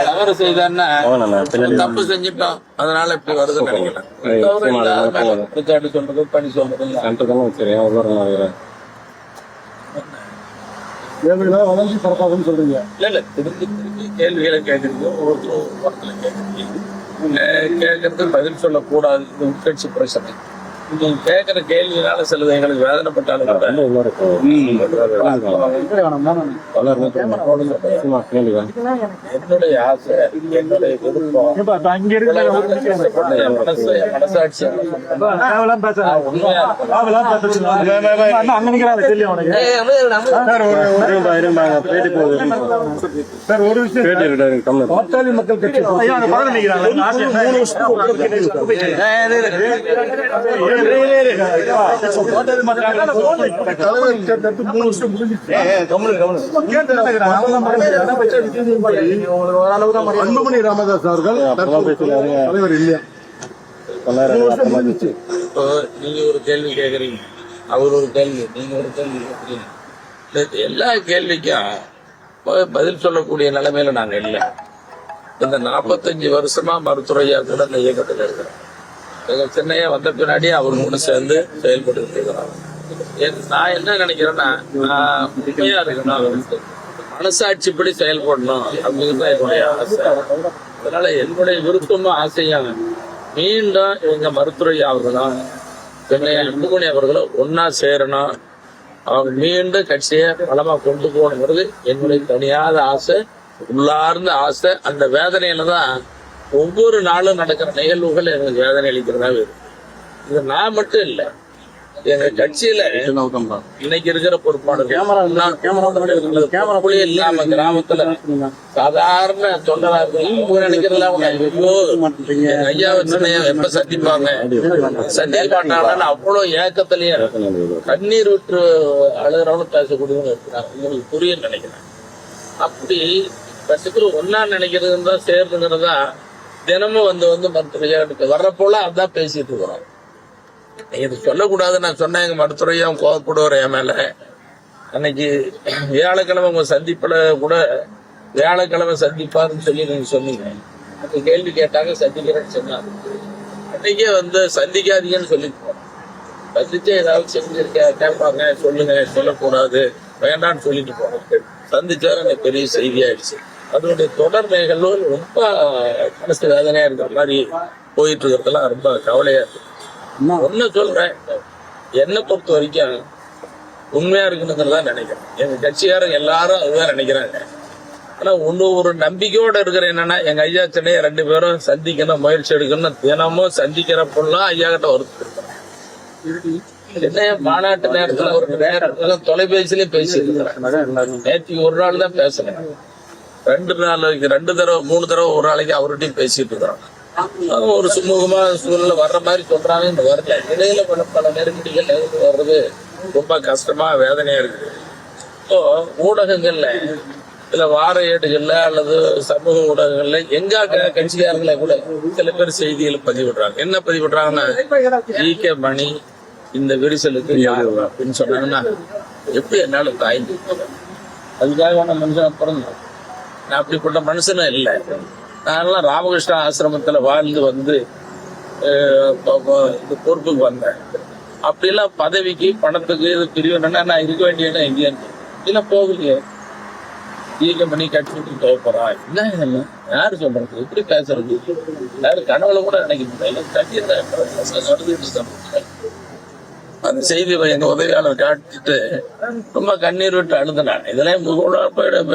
தவறு செய்தான்னா தப்பு செஞ்சுட்டோம், அதனால இப்படி வருதுன்னு நினைக்கிறேன். சொல்றது பணி சொல்றது வளர்ச்சி பரப்பாதுன்னு சொல்றீங்க. இல்ல திருப்பி கேள்விகளை கேட்கறது ஒருத்தர் கேட்கறது பதில் சொல்லக்கூடாது. இது உட்கட்சி பிரச்சனை. நீங்க கேட்கிற கேள்வினால சிலது எங்களுக்கு வேதனைப்பட்டாலும் என்னுடைய ஆசை, என்னுடைய விருப்பம், மனசாட்சி ஒரு விஷயம் பாட்டாளி மக்கள் கட்சி அன்புமணி ராமதாஸ் அவர்கள் தலைவர் இல்லையா? நீங்க ஒரு கேள்வி கேக்குறீங்க, அவர் ஒரு கேள்வி, நீங்க ஒரு கேள்வி கேட்கறீங்க. எல்லா கேள்விக்கும் பதில் சொல்லக்கூடிய நிலைமையில நாங்க இல்லை. இந்த 45 வருஷமா மருத்துவரையா கூட இந்த இயக்கத்தில் இருக்கிறோம். எங்க சென்னையா வந்த பின்னாடி அவர் கூட சேர்ந்து செயல்பட்டு இருக்கிறாங்க. நான் என்ன நினைக்கிறேன்னா, உண்மையா இருக்கணும், மனசாட்சிப்படி செயல்படணும் அப்படிங்கிறது என்னுடைய ஆசை. அதனால என்னுடைய விருப்பமும் ஆசையும் மீண்டும் எங்க மருத்துவரையா அவர்களும் சென்னை அன்புமணி அவர்களும் ஒன்னா சேரணும், அவங்க மீண்டும் கட்சியை பலமா கொண்டு போகணுங்கிறது என்னுடைய தனியாத ஆசை, உள்ளார்ந்த ஆசை. அந்த வேதனையில தான் ஒவ்வொரு நாளும் நடக்கிற நிகழ்வுகள் எனக்கு வேதனை அளிக்கிறதாவே இருக்கு. இது நான் மட்டும் இல்ல, எங்க கட்சியில இன்னைக்கு இருக்கிற பொறுப்பாளர்கள் இல்லாம கிராமத்துல சாதாரண தொண்டராக நினைக்கிறதெல்லாம் ஐயா எப்ப சந்திப்பாங்க, சந்திப்பாட்டாங்கன்னு அவ்வளவு ஏக்கத்திலேயே கண்ணீர் விட்டு அழுகிறவனும் பேசக்கூடியவங்க இருக்கிறாங்க. உங்களுக்கு புரியும் நினைக்கிறேன். அப்படி பசங்க ஒன்னா நினைக்கிறதுன்னு தான் சேர்ந்துங்கிறதா தினமும் வந்து மருத்துவரையா வர்றப்போல அதான் பேசிட்டு இருக்கிறோம். இது சொல்லக்கூடாது, நான் சொன்னேன் எங்க மருத்துவரையா கோவப்படுவார் என் மேல. அன்னைக்கு வியாழக்கிழமை உங்க சந்திப்புல கூட வியாழக்கிழமை சந்திப்பாருன்னு சொல்லி நீங்க சொன்னீங்க. அந்த கேள்வி கேட்டாங்க, சந்திக்கிறேன்னு சொன்னாங்க. அன்னைக்கே சந்திக்காதீங்கன்னு சொல்லிட்டு போனோம். சந்திச்சு ஏதாவது செஞ்சிருக்க கேட்பாங்க, சொல்லுங்க, சொல்லக்கூடாது, வேண்டான்னு சொல்லிட்டு போனோம். சந்திச்சாரு எனக்கு பெரிய செய்தியாயிடுச்சு. அதனுடைய தொடர் நிகழ்வு ரொம்ப மனசு வேதனையா இருக்கிற மாதிரி போயிட்டு இருக்கிறதெல்லாம் ரொம்ப கவலையா இருக்கு. ஒன்னு சொல்றேன், என்னை பொறுத்த வரைக்கும் உண்மையா இருக்குன்னு நினைக்கிறேன். எங்க கட்சியாரங்க எல்லாரும் அதுதான் நினைக்கிறாங்க. ஆனா ஒரு நம்பிக்கையோட இருக்கிற என்னன்னா, எங்க ஐயா சென்னையை 2 பேரும் சந்திக்கணும், முயற்சி எடுக்கணும். தினமும் சந்திக்கிறப்பெல்லாம் ஐயா கிட்ட வருது. சென்னை மாநாட்டு நேரத்துல ஒரு நேரத்துல தொலைபேசியிலே பேசிட்டு இருக்கிறேன். நேற்று ஒரு நாள் தான் பேசுறேன். 2 நாளைக்கு 2 தடவை 3 தடவை ஒரு நாளைக்கு அவர்கிட்டையும் பேசிட்டு இருக்கிறோம். ஒரு சுமூகமா சூழ்நிலை வர்ற மாதிரி சொல்றாங்க. இந்த வரல இடையில பல நெருக்கடிகள் வர்றது ரொம்ப கஷ்டமா வேதனையா இருக்குது. இப்போ ஊடகங்கள்ல இல்ல வார ஏடுகள்ல அல்லது சமூக ஊடகங்கள்ல எங்க கட்சிக்காரங்களை கூட சில பேர் செய்திகளை பதிவிடுறாங்க. என்ன பதிவிடுறாங்கன்னா, ஜி.கே. மணி இந்த விரிசலுக்கு யாரு அப்படின்னு சொன்னாங்கன்னா எப்படி என்னால தாய்ந்து அதுக்காக மனுஷன் அப்புறம் நான் அப்படிப்பட்ட மனுஷனும் இல்லை. நான்லாம் ராமகிருஷ்ணா ஆசிரமத்துல வாழ்ந்து பொறுப்புக்கு வந்தேன். அப்படிலாம் பதவிக்கு பணத்துக்கு இது பிரிவுன்னா நான் இருக்க வேண்டிய இடம் எங்கேயான்னு இல்லை போகலையே. ஜி.கே. மணி கட்சி விட்டு போறா என்ன யாரு சொல்றது, எப்படி பேசுறது, யாரு கனவுல கூட நினைக்க முடியல. அந்த செய்தி எங்க உதவியாளர் காட்டிட்டு ரொம்ப கண்ணீர் விட்டு அழுதுனான். இதெல்லாம்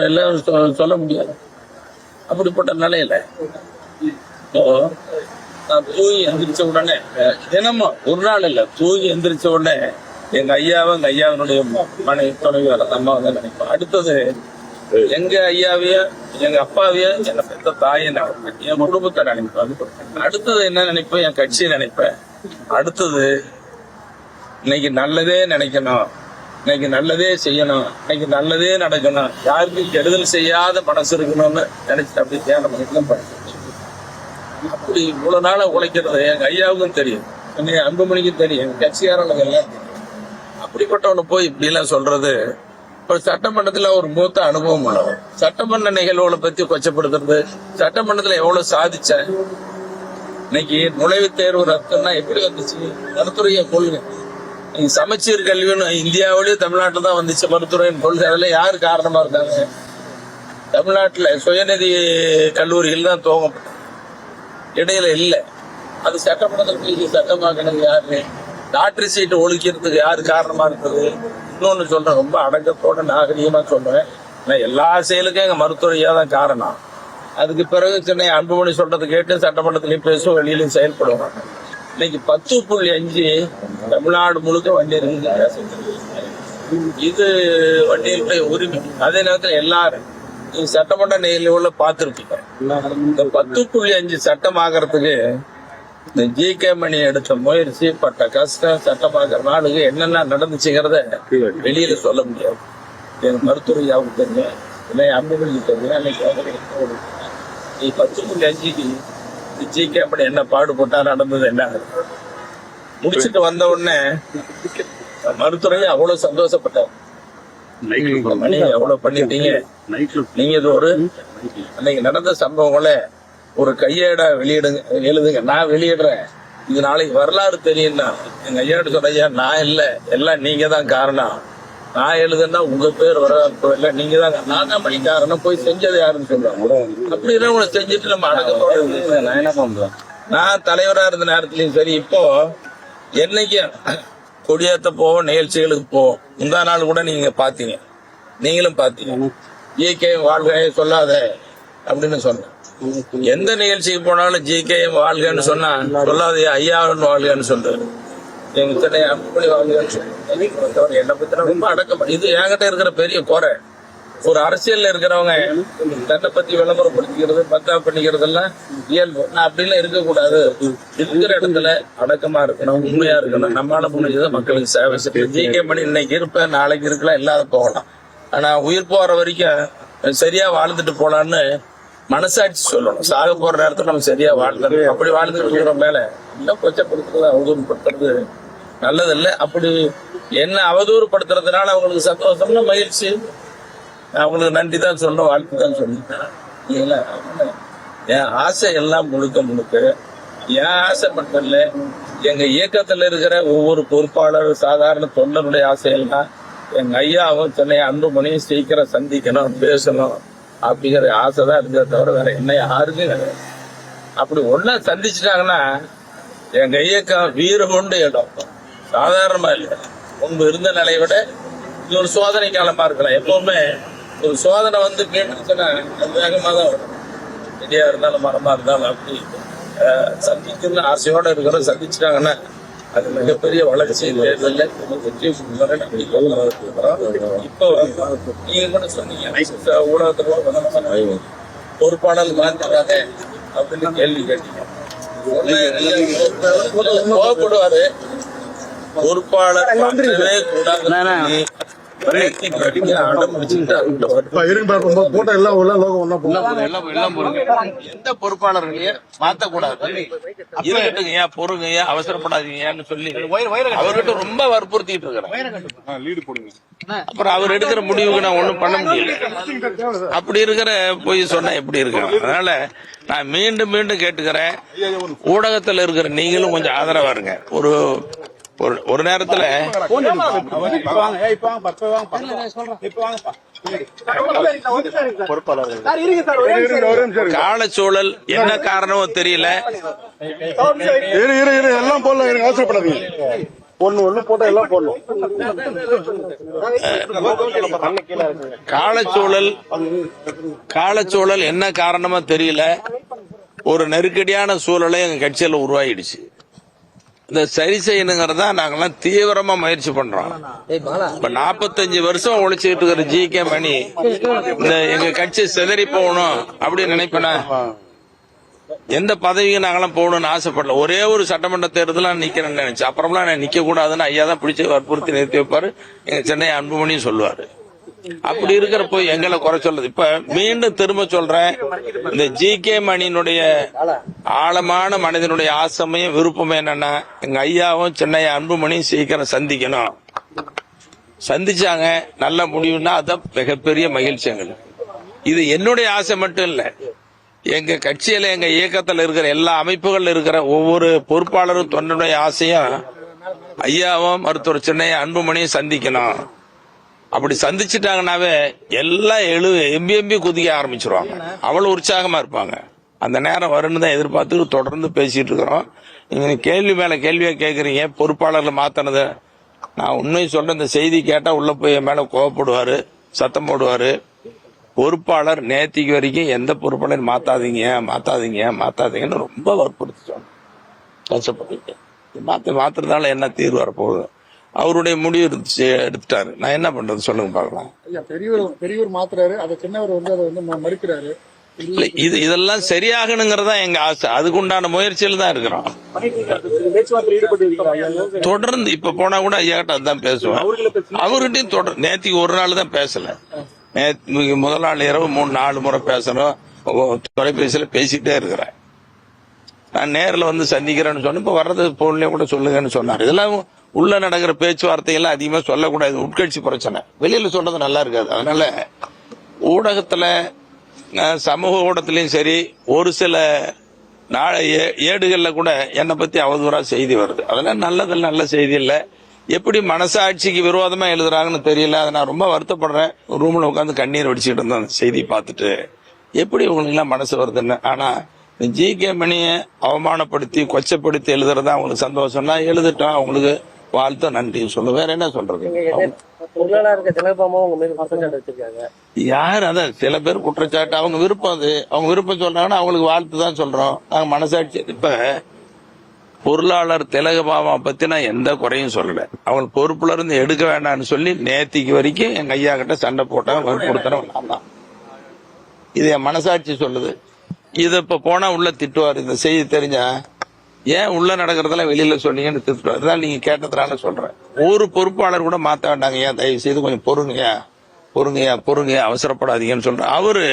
எல்லாம் சொல்ல முடியாது. அப்படிப்பட்ட நிலையில நான் தூங்கி எந்திரிச்ச உடனே, தினமும் ஒரு நாள் இல்ல, தூங்கி எந்திரிச்ச உடனே எங்க ஐயாவினுடைய மனைவி துணைவியார் அம்மா நினைப்பேன். அடுத்தது எங்க ஐயாவையும் எங்க அப்பாவையும் எங்க பெத்த தாயை நினைப்பேன், என் குடும்பத்தை நினைப்பேன். அடுத்தது என்ன நினைப்பேன், என் கட்சியை நினைப்பேன். அடுத்தது இன்னைக்கு நல்லதே நினைக்கணும், இன்னைக்கு நல்லதே செய்யணும், இன்னைக்கு நல்லதே நடக்கணும், யாருக்கும் கெடுதல் செய்யாத மனசு இருக்கணும்னு நினைச்சிட்டு அப்படி தியானம் பண்ணிட்டு அப்படி இவ்வளவு நாள உழைக்கிறது எங்க ஐயாவுக்கும் தெரியும், அன்புமணிக்கும் தெரியும், எங்க கட்சிக்காரங்களுக்கு எல்லாம் தெரியும். அப்படிப்பட்டவனு போய் இப்படி எல்லாம் சொல்றது ஒரு சட்டமன்றத்துல ஒரு மூத்த அனுபவம் உள்ளவர். சட்டமன்ற நிகழ்வுகளை பத்தி கொச்சப்படுத்துறது, சட்டமன்றத்துல எவ்வளவு சாதிச்ச, இன்னைக்கு நுழைவுத் தேர்வு ரத்துன்னா எப்படி வந்துச்சு? மருத்துவ கொள்கை, நீங்க சமச்சீர் கல்வின்னு இந்தியாவிலேயே தமிழ்நாட்டில் தான் வந்துச்சு மருத்துவரின் கொள்கை. அதுல யாரு காரணமா இருக்காங்க? தமிழ்நாட்டுல சுயநிதி கல்லூரிகள் தான் துவங்கப்பட்டது, இடையில இல்ல. அது சட்டமன்றத்தில் சட்டமாக்கினது யாரு? லாட்டரி சீட்டு ஒழிக்கிறதுக்கு யாரு காரணமா இருக்குது? இன்னொன்னு சொல்றேன், ரொம்ப அடக்கத்தோட நாகரீகமா சொல்றேன், எல்லா செயலுக்கும் எங்க மருத்துவரையா தான் காரணம். அதுக்கு பிறகு சென்னை அன்புமணி சொல்றது கேட்டு சட்டமன்றத்திலையும் பேசும், வெளியிலையும் செயல்படுவாங்க. இன்னைக்கு 10.5 தமிழ்நாடு முழுக்க வண்டி இருக்கு. இது வண்டிகளுடைய உரிமை. அதே நேரத்தில் எல்லாரும் சட்டமன்ற நிகழ்வுல பார்த்திருப்பீங்க. இந்த 10.5 சட்டமாகறதுக்கு இந்த ஜி.கே. மணி எடுத்த முயற்சி, பட்ட கஷ்டம், சட்டமாகிற நாளுக்கு என்னென்ன நடந்துச்சுங்கிறத வெளியில சொல்ல முடியாது. எங்க மருத்துவரையாவுக்கு தெரியும், இல்லை அன்புமணிக்கு தெரியும். அன்னைக்கு 10.5க்கு ஜி.கே. மணி என்ன பாடுபட்டா நடந்தது என்ன முடிச்சுட்டு வந்த உடனே மருத்துவரை அவ்வளவு சந்தோஷப்பட்டார். மணி எவ்வளவு பண்ணிட்டீங்க நீங்க, இது ஒரு அன்னைக்கு நடந்த சம்பவங்களை ஒரு கையேடா எழுதுங்க, நான் வெளியிடுறேன், இது நாளைக்கு வரலாறு தெரியும்னா எங்க ஐயாட்டு சொன்ன, நான் இல்ல, எல்லாம் நீங்க தான் காரணம், நான் எழுதுன்னா உங்க பேர் வர இல்ல, நீங்க தான், நான் தான் பண்ணி காரணம், போய் செஞ்சது யாருன்னு சொல்றாங்க. அப்படி எல்லாம் உங்களை செஞ்சுட்டு நம்ம அடக்கத்தோட நான் என்ன பண்றேன்? நான் தலைவரா இருந்த நேரத்திலயும் சரி, இப்போ என்னைக்கு கொடியேற்ற போவோம், நிகழ்ச்சிகளுக்கு போவோம். முந்தா நாள் கூட நீங்க பாத்தீங்க, நீங்களும் பாத்தீங்க, ஜி.கே. வாழ்க சொல்லாத அப்படின்னு சொன்னேன். எந்த நிகழ்ச்சிக்கு போனாலும் ஜி.கே. வாழ்கன்னு சொன்னா சொல்லாதையா ஐயாவின் வாழ்கன்னு சொல்றாரு. எங்க சென்னை அன்புமணி வாழ்கன்னு சொல்றாரு. என்னை பத்தி ரொம்ப அடக்கம். இது என்கிட்ட இருக்கிற பெரிய குறை. ஒரு அரசியல்ல இருக்கிறவங்க தன்னை பத்தி விளம்பரப்படுத்திக்கிறது, பத்தா பண்ணிக்கிறது எல்லாம் இயல்பு. நான் அப்படிலாம் இருக்கக்கூடாது. இருக்கிற இடத்துல அடக்கமா இருக்கணும், உண்மையா இருக்கணும். நம்மளால முடிஞ்சதை மக்களுக்கு சேவை செய்யணும். ஜி.கே. மணி இன்னைக்கு இருப்பேன், நாளைக்கு இருக்கலாம், இல்லாத போகலாம். ஆனா உயிர் போற வரைக்கும் சரியா வாழ்ந்துட்டு போலான்னு மனசாட்சி சொல்லணும். சாக போற நேரத்துல நம்ம சரியா வாழ்ந்து, அப்படி வாழ்ந்துட்டு இருக்கிற மேல இன்னும் கொச்சப்படுத்துறது, அவதூறுப்படுத்துறது நல்லது இல்லை. அப்படி என்ன அவதூறுப்படுத்துறதுனால அவங்களுக்கு சந்தோஷம்னா மகிழ்ச்சி, அவங்களுக்கு நன்றி தான் சொல்லணும், வாழ்த்து தான் சொல்லணும். என் ஆசை எல்லாம் முழுக்க என் ஆசை மட்டும் இல்லை, எங்க இயக்கத்துல இருக்கிற ஒவ்வொரு பொறுப்பாளர், சாதாரண தொண்டருடைய ஆசையெல்லாம் எங்க ஐயாவும் சென்னை அன்புமணியும் சீக்கிரம் சந்திக்கணும், பேசணும் அப்படிங்கிற ஆசை தான் இருக்கிறத தவிர வேற என்ன யாருக்கும் கிடையாது. அப்படி ஒன்னா சந்திச்சுட்டாங்கன்னா எங்க இயக்கம் வீர கொண்டு இடம் சாதாரணமா இல்லை. முன்பு இருந்த நிலையை விட இது ஒரு சோதனை காலமா இருக்கலாம். எப்பவுமே ஒரு சோதனை வந்து கேட்டுச்சுன்னா வேகமா தான் வரும். இந்தியா இருந்தாலும் மரமா இருந்தாலும் அப்படி சந்திக்கணும்னு ஆசையோட இருக்கிற சந்திச்சுட்டாங்கன்னா அது மிகப்பெரிய வளர்ச்சி. தேர்தலில் இப்போ நீங்க கூட சொன்னீங்க ஊடகத்துல பொறுப்பாளர் மாற்றிட்டாங்க அப்படின்னு கேள்வி கேட்டீங்க. கோவப்படுவாரு, பொறுப்பாளர் மாற்றவே கூடாது. எந்த பொறுப்பாளர்களையும் மாத்தக்கூடாது, இருக்கட்டுங்க, பொறுங்க, அவசரப்படாதீங்கன்னு சொல்லி அவர்கிட்ட ரொம்ப வற்புறுத்திட்டு இருக்கிறேன். அப்புறம் அவர் எடுக்கிற முடிவுக்கு நான் ஒண்ணும் பண்ண முடியல. அப்படி இருக்கிற போய் சொன்னா எப்படி இருக்கு? அதனால நான் மீண்டும் கேட்டுக்கிறேன், ஊடகத்தில் இருக்கிற நீங்களும் கொஞ்சம் ஆதரவா இருங்க. ஒரு நேரத்துல காலச்சூழல் என்ன காரணமோ தெரியல, எல்லாம் போடலாம், அவசரப்படாதீங்க, ஒண்ணு போட்டா எல்லாம் போடணும். காலச்சூழல் என்ன காரணமோ தெரியல, ஒரு நெருக்கடியான சூழலை எங்க கட்சியில உருவாயிடுச்சு. இந்த சரி செய்யணுங்கிறதா நாங்கெல்லாம் தீவிரமா முயற்சி பண்றோம். இப்ப 45 வருஷம் ஒழிச்சுட்டு இருக்கிற ஜி.கே. மணி இந்த எங்க கட்சி சிதறி போகணும் அப்படின்னு நினைப்பேனா? எந்த பதவியும் நாங்கெல்லாம் போகணும்னு ஆசைப்படல. ஒரே ஒரு சட்டமன்ற தேர்தலாம் நிக்கிறேன்னு நினைச்சேன். அப்புறம்லாம் நான் நிக்க கூடாதுன்னு ஐயா தான் பிடிச்சி வற்புறுத்தி நிறுத்தி வைப்பாரு. எங்க சென்னை அன்புமணியும் சொல்லுவாரு. அப்படி இருக்கிறப்போ எங்களை குறை சொல்றது. இப்ப மீண்டும் திரும்ப சொல்றேன், இந்த ஜி.கே. மணியினுடைய ஆழமான மனிதனுடைய ஆசையும் விருப்பம் என்னன்னா, எங்க ஐயாவும் சென்னை அன்புமணியும் சீக்கிரம் சந்திக்கணும். சந்திச்சாங்க, நல்ல முடிவுன்னா அதான் மிகப்பெரிய மகிழ்ச்சி எங்களுக்கு. இது என்னுடைய ஆசை மட்டும் இல்ல, எங்க கட்சியில எங்க இயக்கத்தில் இருக்கிற எல்லா அமைப்புகள் இருக்கிற ஒவ்வொரு பொறுப்பாளரும் தொண்டனுடைய ஆசையும் ஐயாவும் மருத்துவர் சின்னையா அன்புமணியும் சந்திக்கணும். அப்படி சந்திச்சுட்டாங்கன்னாவே எல்லாம் எம்பி குதிக்க ஆரம்பிச்சிருவாங்க. அவ்வளவு உற்சாகமா இருப்பாங்க. அந்த நேரம் வரும்னு தான் எதிர்பார்த்து தொடர்ந்து பேசிட்டு இருக்கிறோம். நீங்க கேள்வி மேல கேள்வியா கேக்குறீங்க. பொறுப்பாளர்ல மாத்தினது நான் உண்மை சொல்றேன். இந்த செய்தி கேட்டா உள்ள போய் என் மேல கோவப்படுவாரு, சத்தம் போடுவாரு. பொறுப்பாளர் நேத்திக்கு வரைக்கும் எந்த பொறுப்பாளர் மாத்தாதீங்கன்னு ரொம்ப வற்புறுத்தி சொன்னாங்க. கஷ்டப்பட்டு மாத்துறதால என்ன தீர்வு வரப்போகுது? அவருடைய முடிவு எடுத்துட்டாரு. நான் என்ன பண்றது சொல்லுங்க பாக்கலாம். பெரியவர் மாத்துறாரு, அதை சின்னவர் அதை மறுக்கிறாரு. இதெல்லாம் சரியாகணுங்கிறதா எங்க ஆசை. அதுக்குண்டான முயற்சியில் தான் இருக்கிறோம். தொடர்ந்து இப்ப போனா கூட ஐயாட்ட அதுதான் பேசுவேன். அவர்கிட்டயும் தொடர்ந்து நேத்திக்கு ஒரு நாள் தான் பேசல. முதல் நாள் இரவு 3-4 முறை பேசணும். தொலைபேசியில பேசிட்டே இருக்கிறேன். நான் நேரில் வந்து சந்திக்கிறேன்னு சொன்ன இப்ப வர்றது போன்லயே கூட சொல்லுங்கன்னு சொன்னார். இதெல்லாம் உள்ள நடக்கிற பேச்சுவார்த்தைகள்லாம் அதிகமா சொல்லக்கூடாது. உட்கட்சி பிரச்சனை வெளியில சொல்றது நல்லா இருக்காது. அதனால ஊடகத்துல சமூக ஊடகத்திலயும் சரி, ஒரு சில ஏடுகள்ல கூட என்னை பத்தி அவதூறா செய்தி வருது. அதெல்லாம் நல்ல செய்தி இல்ல. எப்படி மனசாட்சிக்கு விரோதமா எழுதுறாங்கன்னு தெரியல. அதை நான் ரொம்ப வருத்தப்படுறேன். ரூம்ல உட்காந்து கண்ணீர் வடிச்சுட்டு இருந்தேன் அந்த செய்தி பார்த்துட்டு. எப்படி உங்களுக்கு எல்லாம் மனசு வருதுன்னு. ஆனா ஜி.கே. மணியை அவமானப்படுத்தி கொச்சப்படுத்தி எழுதுறதா அவங்களுக்கு சந்தோஷம்னா எழுதிட்டோம். அவங்களுக்கு வாழ்த்து, நன்றி சொல்லு. வேற என்ன சொல்றது? யார் அதான் சில பேர் குற்றச்சாட்டு, அவங்க விருப்பம். அது அவங்க விருப்பம் சொல்றாங்கன்னா அவங்களுக்கு வாழ்த்து தான் சொல்றோம். நாங்க மனசாட்சி. இப்ப பொருளாளர் திலகபாமா பத்தி நான் எந்த குறையும் சொல்லல. அவங்க பொறுப்புல இருந்து எடுக்க வேண்டாம்னு சொல்லி நேத்திக்கு வரைக்கும் எங்க ஐயா கிட்ட சண்டை போட்டேன், வற்புறுத்தினேன் நான் தான். இது என் மனசாட்சி சொல்லுது. இது இப்ப போனா உள்ள திட்டுவார். இந்த செய்தி தெரிஞ்சா ஏன் உள்ள நடக்கிறதெல்லாம் வெளியில சொன்னீங்கன்னு திட்டுவார். அதான் நீங்க கேட்டதுனால சொல்றேன். ஒரு பொறுப்பாளர் கூட மாத்த வேண்டாங்க. ஏன் தயவு செய்து கொஞ்சம் பொறுங்கயா அவசரப்படாதீங்கன்னு சொல்றேன். அவரு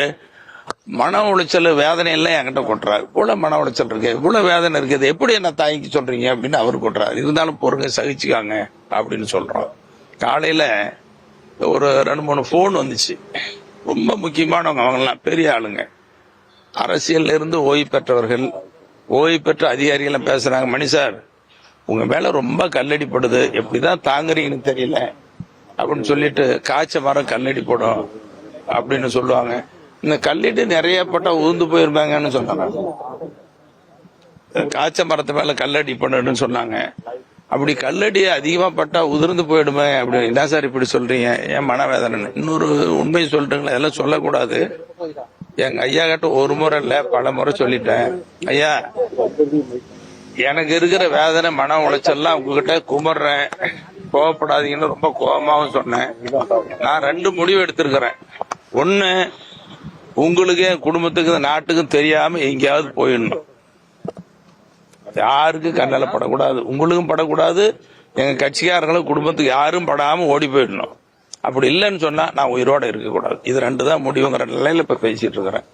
மன உளைச்சல் வேதனை எல்லாம் என்கிட்ட கொட்டுறாரு. இவ்வளவு மன உளைச்சல் இருக்கு, இவ்வளவு வேதனை இருக்குது, எப்படி என்ன தாய்க்கு சொல்றீங்க அப்படின்னு அவரு கொட்டுறாரு. இருந்தாலும் பொறுங்க, சகிச்சுக்காங்க அப்படின்னு சொல்றோம். காலையில ஒரு 2-3 போன் வந்துச்சு. ரொம்ப முக்கியமானவங்க, அவங்கெல்லாம் பெரிய ஆளுங்க, அரசியல் இருந்து ஓய்வு பெற்றவர்கள், ஓய்வு பெற்ற அதிகாரிகள் பேசுறாங்க. மணி சார், உங்க மேல ரொம்ப கல்லடிப்படுது, எப்படிதான் தாங்குறீங்கன்னு தெரியல அப்படின்னு சொல்லிட்டு, காய்ச்ச மரம் கல்லடி போடும் அப்படின்னு சொல்லுவாங்க. இந்த கல்லடி நிறைய பட்டா உதிர்ந்து போயிருப்பாங்கன்னு சொன்னாங்க. காய்ச்ச மரத்து மேல கல்லடி பண்ணுன்னு சொன்னாங்க. அப்படி கல்லடி அதிகமா பட்டா உதிர்ந்து போயிடுமே அப்படின்னு. என்ன சார் இப்படி சொல்றீங்க, ஏன் மனவேதனை? இன்னொரு உண்மை சொல்றீங்களா, இதெல்லாம் சொல்லக்கூடாது. எங்க ஐயா கிட்ட ஒரு முறை இல்ல, பல முறை சொல்லிட்டேன். ஐயா, எனக்கு இருக்கிற வேதனை மன உளைச்சல்லாம் உங்ககிட்ட குமர்றேன், கோவப்படாதீங்கன்னு ரொம்ப கோபமாவும் சொன்னேன். நான் 2 முடிவு எடுத்திருக்கிறேன். ஒண்ணு, உங்களுக்கு, என் குடும்பத்துக்கு, நாட்டுக்கும் தெரியாம எங்கேயாவது போயிடணும். யாருக்கும் கண்ணால படக்கூடாது, உங்களுக்கும் படக்கூடாது, எங்க கட்சிக்காரங்களும் குடும்பத்துக்கு யாரும் படாம ஓடி போயிடணும். அப்படி இல்லைன்னு சொன்னா நான் உயிரோட இருக்க கூடாது. இது 2 தான் முடிவுங்கிற நிலையில இப்ப பேசிட்டு இருக்கிறேன்.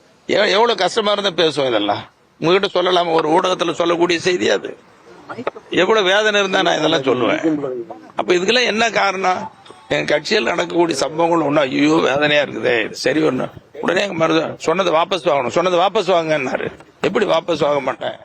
எவ்வளவு கஷ்டமா இருந்தா பேசுவோம். இதெல்லாம் உங்ககிட்ட சொல்லலாம? ஒரு ஊடகத்துல சொல்லக்கூடிய செய்தி அது. எவ்வளவு வேதனை இருந்தா நான் இதெல்லாம் சொல்லுவேன். அப்ப இதுக்கெல்லாம் என்ன காரணம்? என் கட்சியில் நடக்கக்கூடிய சம்பவங்கள் ஒண்ணு ஐயோ வேதனையா இருக்குதே, சரி ஒண்ணு உடனே சொன்னதை வாபஸ் வாங்கணும், சொன்னதை வாபஸ் வாங்கன்னாரு. எப்படி வாபஸ் வாங்க மாட்டேன்?